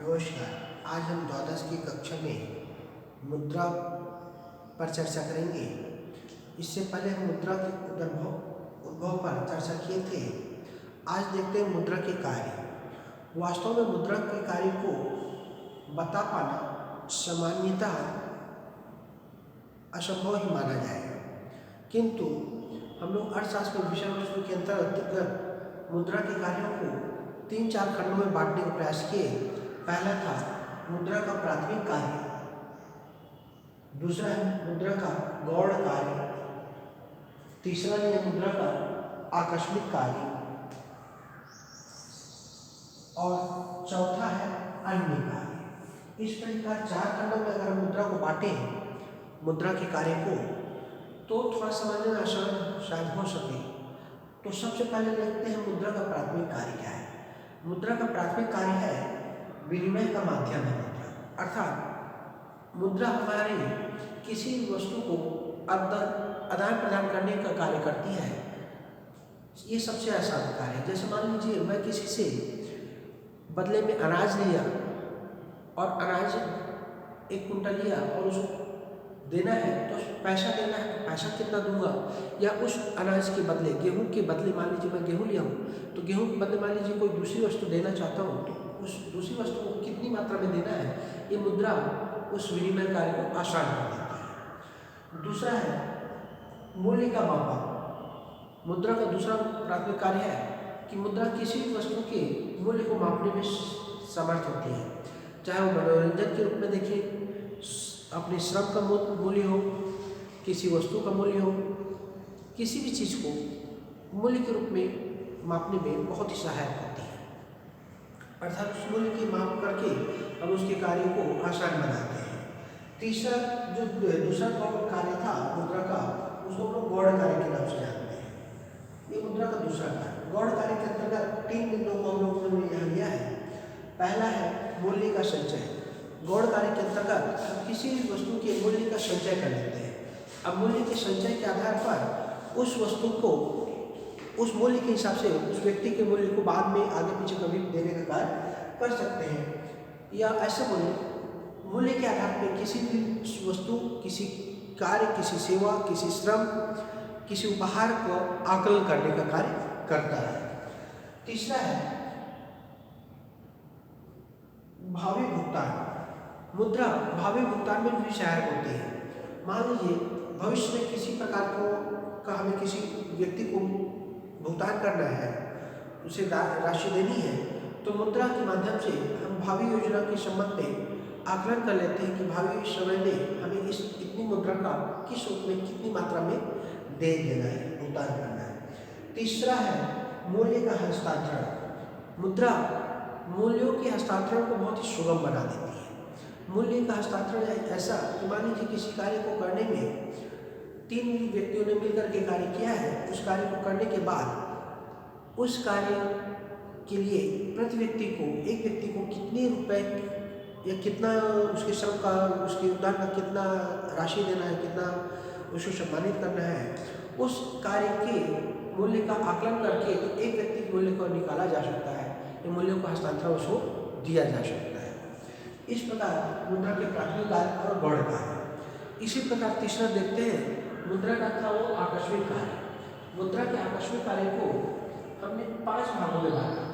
नमस्कार। आज हम द्वादश की कक्षा में मुद्रा पर चर्चा करेंगे। इससे पहले हम मुद्रा के उद्भव पर चर्चा किए थे। आज देखते हैं मुद्रा के कार्य। वास्तव में मुद्रा के कार्य को बता पाना सामान्यतः असंभव ही माना जाएगा, किंतु हम लोग अर्थशास्त्र के विषय वस्तु के अंतर्गत मुद्रा के कार्यों को 3-4 खंडों में बांटने का प्रयास किए। पहला था मुद्रा का प्राथमिक कार्य, दूसरा है मुद्रा का गौण कार्य, तीसरा है मुद्रा का आकस्मिक कार्य और चौथा है अन्य कार्य। इस प्रकार 4 खंडों में अगर मुद्रा को बांटें, मुद्रा के कार्य को, तो थोड़ा समझने में आसान शायद हो सके। तो सबसे पहले देखते हैं मुद्रा का प्राथमिक कार्य क्या है। मुद्रा का प्राथमिक कार्य है विनिमय का माध्यम है मुद्रा, अर्थात मुद्रा हमारे किसी वस्तु को आदान प्रदान करने का कार्य करती है। ये सबसे आसान कार्य है। जैसे मान लीजिए मैं किसी से बदले में अनाज लिया और अनाज 1 कुंटल लिया और उसको देना है, तो पैसा देना है तो पैसा कितना दूंगा, या उस अनाज के बदले गेहूं के बदले मान लीजिए मैं गेहूं लिया हूँ, तो गेहूं के बदले मान लीजिए कोई दूसरी वस्तु देना चाहता हूँ, तो उस दूसरी वस्तु को कितनी मात्रा में देना है, ये मुद्रा उस विनिमय कार्य को आसान कर देती है। दूसरा है मूल्य का मापन। मुद्रा का दूसरा प्राथमिक कार्य है कि मुद्रा किसी भी वस्तु के मूल्य को मापने में समर्थ होती है, चाहे वो मनोरंजन के रूप में देखिए, अपने श्रम का मूल्य हो, किसी वस्तु का मूल्य हो, किसी भी चीज़ को मूल्य के रूप में मापने में बहुत ही सहायक होती है। अर्थात उस मूल्य की माप करके हम उसके कार्य को आसान बनाते हैं। तीसरा जो दूसरा कार्य था मुद्रा का, उसको हम लोग गौण कार्य के नाम से जानते हैं। ये मुद्रा का दूसरा कार्य। गौण कार्य के अंतर्गत 3 बिंदुओं को हम लोगों ने यहाँ लिया है। पहला है मूल्य का संचय। गौण कार्य के अंतर्गत हम किसी भी वस्तु के मूल्य का संचय कर लेते हैं। अब मूल्य के संचय के आधार पर उस वस्तु को उस मूल्य के हिसाब से उस व्यक्ति के मूल्य को बाद में आगे पीछे कभी देने का कार्य कर सकते हैं। या ऐसे मूल्य के आधार पर किसी भी वस्तु, किसी कार्य, किसी सेवा, किसी श्रम, किसी उपहार को आकलन करने का कार्य करता है। तीसरा है भावी भुगतान। मुद्रा भावी भुगतान में भी सहायक होती है। मान लीजिए भविष्य में किसी प्रकार का हमें किसी व्यक्ति को भुगतान करना है, उसे राशि देनी है, तो मुद्रा के माध्यम से हम भावी योजना के संबंध में आकलन कर लेते हैं कि भावी समय में हमें इतनी मुद्रा का किस रूप में कितनी मात्रा में दे देना है, भुगतान करना है। तीसरा है मूल्य का हस्तांतरण। मुद्रा मूल्यों के हस्तांतरण को बहुत ही सुगम बना देती है। मूल्य का हस्तांतरण ऐसा कि मान लीजिए किसी कार्य को करने में 3 व्यक्तियों ने मिलकर के कार्य किया है। उस कार्य को करने के बाद उस कार्य के लिए प्रति व्यक्ति को, एक व्यक्ति को कितने रुपए या कितना उसके श्रम का, उसके योगदान का कितना राशि देना है, कितना उसको सम्मानित करना है, उस कार्य के मूल्य का आकलन करके एक व्यक्ति के मूल्य को निकाला जा सकता है। ये मूल्यों का हस्तांतरण उसको दिया जा सकता है। इस प्रकार मुद्रा के प्राथमिक कार्य और गौण कार्य। इसी प्रकार तीसरा देखते हैं मुद्रा का था वो आकस्मिक कार्य। मुद्रा के आकस्मिक कार्य को हमने 5 भागों में बांटा।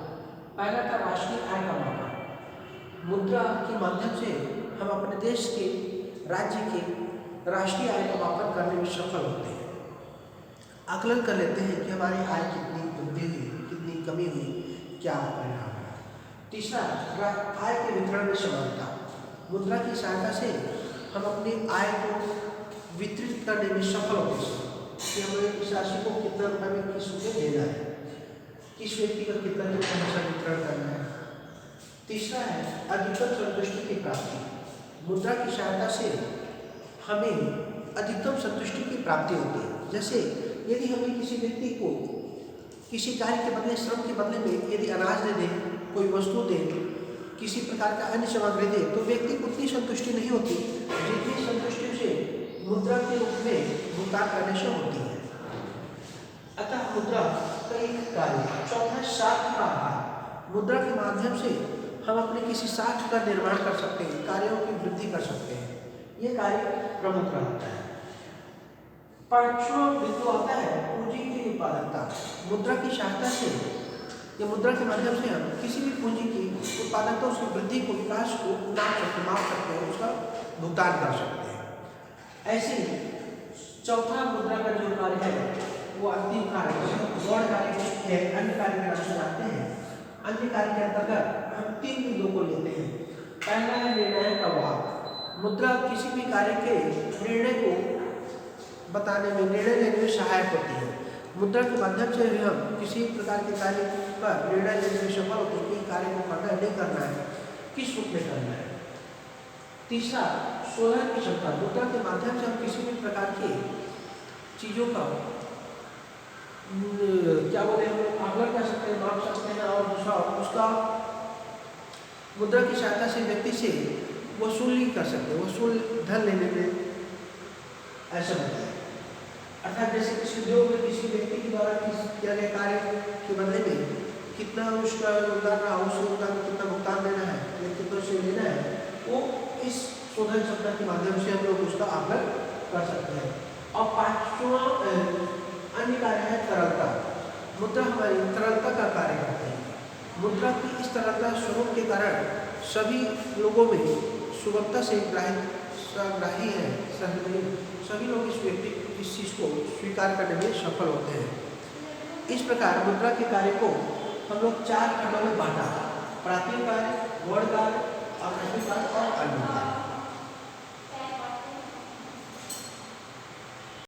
पहला था राष्ट्रीय आय का मापन। मुद्रा के माध्यम से हम अपने देश के, राज्य के राष्ट्रीय आय का मापन करने में सफल होते हैं। आकलन कर लेते हैं कि हमारी आय कितनी वृद्धि हुई, कितनी कमी हुई, क्या परिणाम है। तीसरा आय के वितरण में समानता। मुद्रा की सहायता से हम अपनी आय को वितरित करने में सफल होते हैं कि हमें इस राशि को कितना रुपये में किस रुपये देना है, किस व्यक्ति का कितना पैसा वितरण करना है। तीसरा है अधिकतम संतुष्टि की प्राप्ति। मुद्रा की सहायता से हमें अधिकतम संतुष्टि की प्राप्ति होती है। जैसे यदि हमें किसी व्यक्ति को किसी कार्य के बदले, श्रम के बदले में यदि अनाज दे दें, कोई वस्तु दे, किसी प्रकार का अन्य सामग्री दे, तो व्यक्ति को उतनी संतुष्टि नहीं होती जितनी संतुष्टि उसे मुद्रा के रूप में भुगतान करने से होती है। अतः मुद्रा का एक कार्य। चौथा साख का आधार। मुद्रा के माध्यम से हम अपने किसी साख का निर्माण कर सकते हैं, कार्यों की वृद्धि कर सकते हैं। ये कार्य प्रमुख रहता है। पांचवा बिंदु आता है पूंजी की उत्पादकता। मुद्रा की सहायता से या मुद्रा के माध्यम से हम किसी भी पूंजी की उत्पादकता, उसकी वृद्धि को, विकास को माप सकते हैं, उसका भुगतान कर सकते हैं। ऐसे चौथा मुद्रा का जो कार्य है वो अंतिम कार्य गौण कार्य है, अन्य कार्य के नाम से जानते हैं। अन्य कार्य के अंतर्गत हम 3 बिंदुओं को लेते हैं। पहला है निर्णय का वाहक। मुद्रा किसी भी कार्य के निर्णय को बताने में, निर्णय लेने में सहायक होती है। मुद्रा के माध्यम से भी हम किसी प्रकार के कार्य पर निर्णय लेने में सफल होते हैं कि कार्य को करना है, नहीं करना है, किस रूप में करना है। तीसरा शोधन की क्षमता। मुद्रा के माध्यम से हम किसी भी प्रकार की चीजों का क्या बोले आकलन कर सकते हैं, माप सकते हैं, और दूसरा उसका मुद्रा की सहायता से व्यक्ति से वसूली कर सकते हैं, वसूल धन लेने में ऐसा होता है। अर्थात जैसे किसी उद्योग में किसी व्यक्ति के द्वारा किया गया कार्य के बदले में कितना उसका योगदान रहा, उस योगदान में कितना भुगतान देना है या कितना से लेना है, वो इस शोधन क्षमता के माध्यम से हम लोग उसका आकलन कर सकते हैं। और पांचवा अन्य कार्य है तरलता। मुद्रा हमारी तरलता का कार्य करती है। मुद्रा की इस तरलता स्वरूप के कारण सभी लोगों में सुगमता से ग्राही है, सभी लोग इस चीज को स्वीकार करने में सफल होते हैं। इस प्रकार मुद्रा के कार्य को हम लोग 4 खंडों में बांटा: प्राथमिक कार्य, गौण कार्य, आकस्मिक कार्य और अन्य कार्य।